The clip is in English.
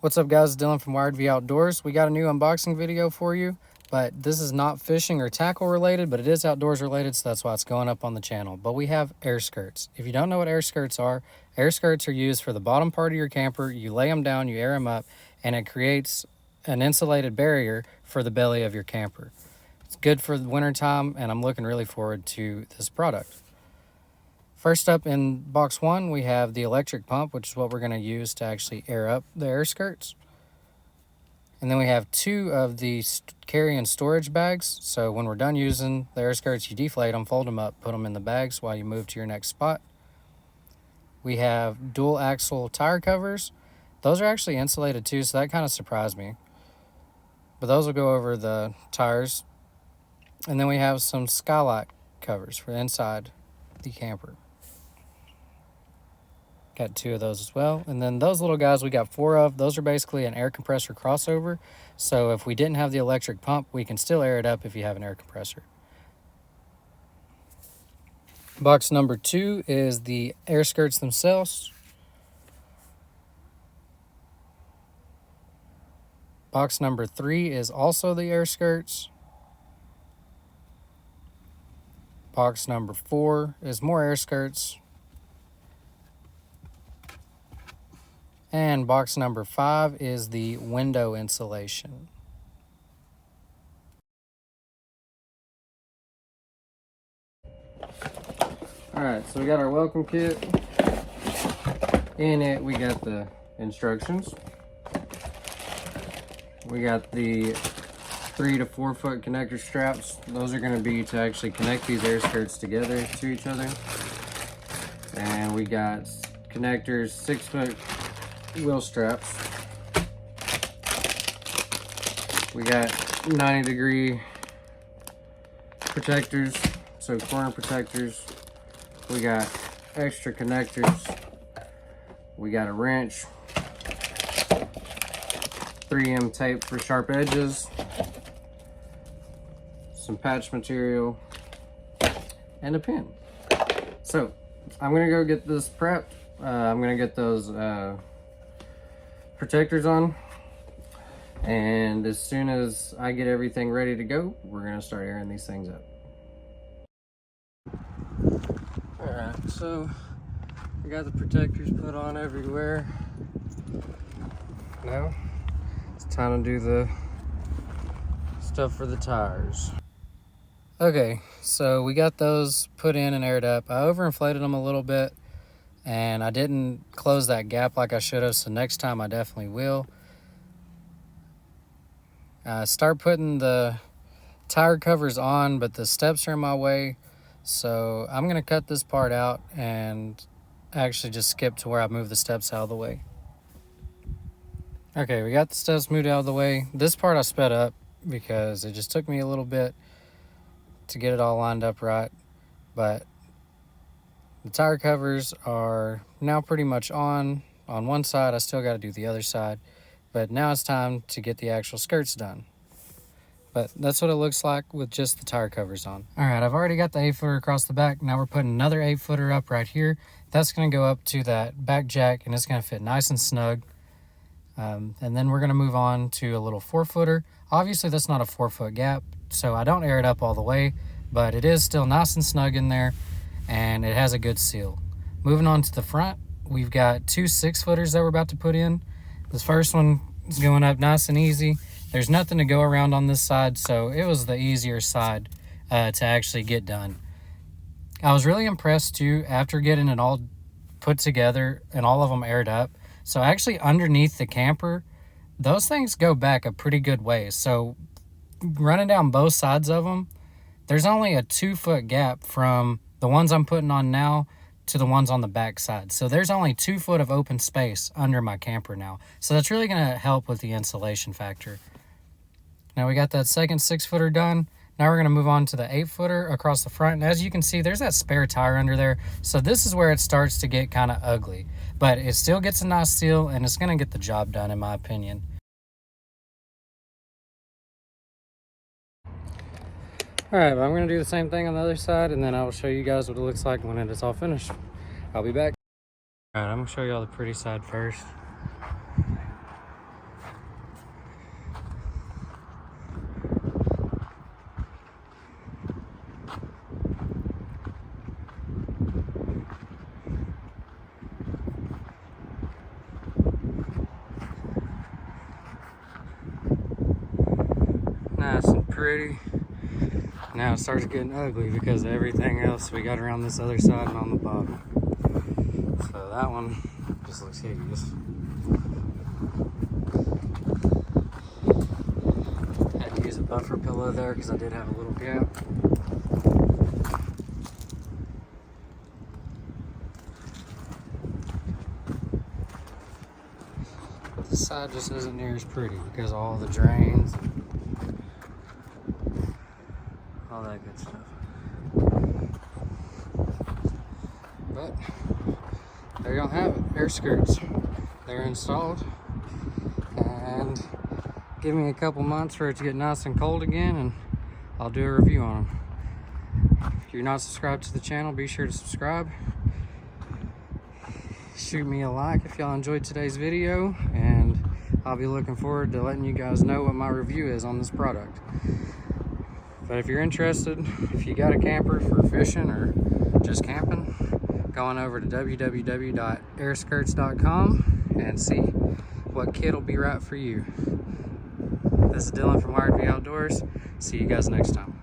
What's up guys, Dylan from Wired V Outdoors. We got a new unboxing video for you, but this is not fishing or tackle related, but it is outdoors related, so that's why it's going up on the channel. But we have air skirts. If you don't know what air skirts are used for the bottom part of your camper. You lay them down, you air them up, and it creates an insulated barrier for the belly of your camper. It's good for the winter time, and I'm looking really forward to this product. First up in box one, we have the electric pump, which is what we're going to use to actually air up the air skirts. And then we have two of the carry and storage bags. So when we're done using the air skirts, you deflate them, fold them up, put them in the bags while you move to your next spot. We have dual axle tire covers. Those are actually insulated too, so that kind of surprised me. But those will go over the tires. And then we have some skylight covers for inside the camper. Got two of those as well. And then those little guys we got four of. Those are basically an air compressor crossover. So if we didn't have the electric pump, we can still air it up if you have an air compressor. Box number two is the air skirts themselves. Box number three is also the air skirts. Box number four is more air skirts. And box number five is the window insulation. Alright, so we got our welcome kit. In it, we got the instructions. We got the 3 to 4 foot connector straps. Those are going to be to actually connect these air skirts together to each other. And we got connectors, 6 foot wheel straps. We got 90-degree protectors, so corner protectors. We got extra connectors. We got a wrench, 3M tape for sharp edges, some patch material, and a pin. So I'm gonna go get this prepped. I'm gonna get those protectors on, and as soon as I get everything ready to go, we're gonna start airing these things up. All right, so I got the protectors put on everywhere. Now it's time to do the stuff for the tires. Okay, so we got those put in and aired up. I overinflated them a little bit, and I didn't close that gap like I should have, so next time I definitely will. Start putting the tire covers on, but the steps are in my way, so I'm going to cut this part out and actually just skip to where I move the steps out of the way. Okay, we got the steps moved out of the way. This part I sped up because it just took me a little bit to get it all lined up right, but the tire covers are now pretty much on one side. I still got to do the other side, but now it's time to get the actual skirts done. But that's what it looks like with just the tire covers on. All right, I've already got the 8-footer across the back. Now we're putting another 8-footer up right here. That's going to go up to that back jack, and it's going to fit nice and snug. And then we're going to move on to a little 4-footer. Obviously, that's not a 4-foot gap, so I don't air it up all the way, but it is still nice and snug in there, and it has a good seal. Moving on to the front, we've got two 6-footers that we're about to put in. This first one is going up nice and easy. There's nothing to go around on this side, so it was the easier side to actually get done. I was really impressed too after getting it all put together and all of them aired up. So actually underneath the camper, those things go back a pretty good way. So running down both sides of them, there's only a 2-foot gap from the ones I'm putting on now to the ones on the back side. So there's only 2 foot of open space under my camper now. So that's really going to help with the insulation factor. Now we got that second 6-footer done. Now we're going to move on to the 8-footer across the front. And as you can see, there's that spare tire under there. So this is where it starts to get kind of ugly. But it still gets a nice seal, and it's going to get the job done, in my opinion. All right, well, I'm going to do the same thing on the other side, and then I will show you guys what it looks like when it is all finished. I'll be back. All right, I'm going to show you all the pretty side first. nice and pretty. Now it starts getting ugly because of everything else we got around this other side and on the bottom. So that one just looks hideous. Had to use a buffer pillow there because I did have a little gap. But this side just isn't near as pretty because of all the drains and all that good stuff. But there y'all have it, air skirts. They're installed, and give me a couple months for it to get nice and cold again and I'll do a review on them. If you're not subscribed to the channel, be sure to subscribe. Shoot me a like if y'all enjoyed today's video, and I'll be looking forward to letting you guys know what my review is on this product. But if you're interested, if you got a camper for fishing or just camping, go on over to www.airskirts.com and see what kit will be right for you. This is Dylan from Wired V Outdoors. See you guys next time.